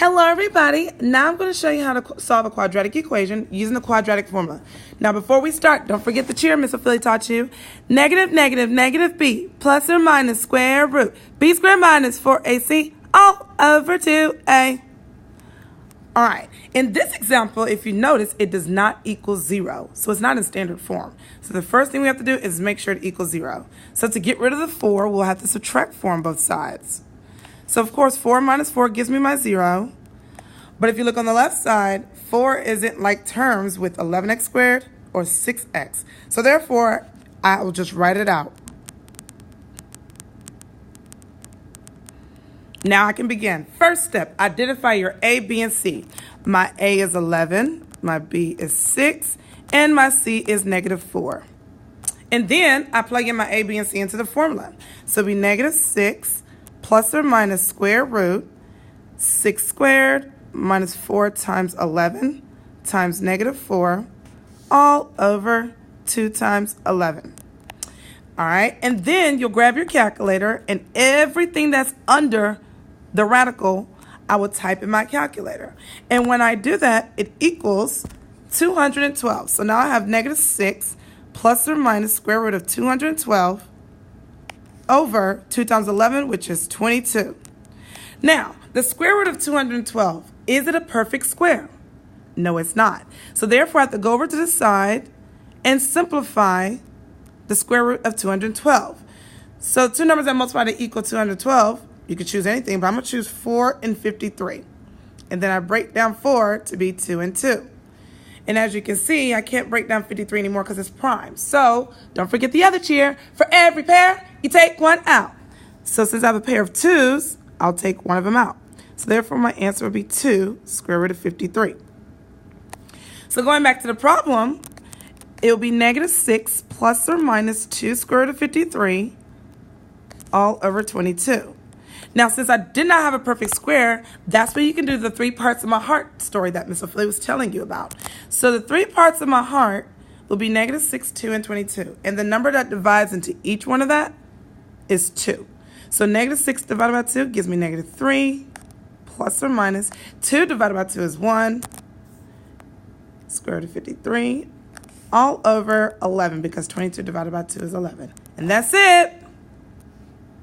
Hello everybody, now I'm going to show you how to solve a quadratic equation using the quadratic formula. Now before we start, don't forget the cheer Miss Ophelia taught you. Negative b plus or minus square root b squared minus 4ac all over 2a. Alright, in this example, if you notice, it does not equal 0, so it's not in standard form. So the first thing we have to do is make sure it equals 0. So to get rid of the 4, we'll have to subtract 4 on both sides. So of course 4 minus 4 gives me my 0. But if you look on the left side, 4 isn't like terms with 11x squared or 6x. So therefore, I will just write it out. Now I can begin. First step, identify your A, B, and C. My A is 11, my B is 6, and my C is -4. And then I plug in my A, B, and C into the formula. So it'll be -6 plus or minus square root 6 squared minus 4 times 11 times -4 all over 2 times 11. All right, and then you'll grab your calculator and everything that's under the radical, I will type in my calculator. And when I do that, it equals 212. So now I have -6 plus or minus square root of 212 over 2 times 11, which is 22. Now, the square root of 212, is it a perfect square? No, it's not. So therefore, I have to go over to the side and simplify the square root of 212. So two numbers that multiply to equal 212, you could choose anything, but I'm going to choose 4 and 53. And then I break down 4 to be 2 and 2. And as you can see, I can't break down 53 anymore because it's prime. So don't forget the other cheer. For every pair, you take one out. So since I have a pair of 2's, I'll take one of them out. So therefore, my answer will be 2 square root of 53. So going back to the problem, it will be -6 plus or minus 2 square root of 53 all over 22. Now, since I did not have a perfect square, that's where you can do the 3 parts of my heart story that Miss Ophelia was telling you about. So the 3 parts of my heart will be -6, 2, and 22. And the number that divides into each one of that is 2. So -6 divided by 2 gives me -3 plus or minus 2 divided by 2 is 1 square root of 53 all over 11 because 22 divided by 2 is 11. And that's it.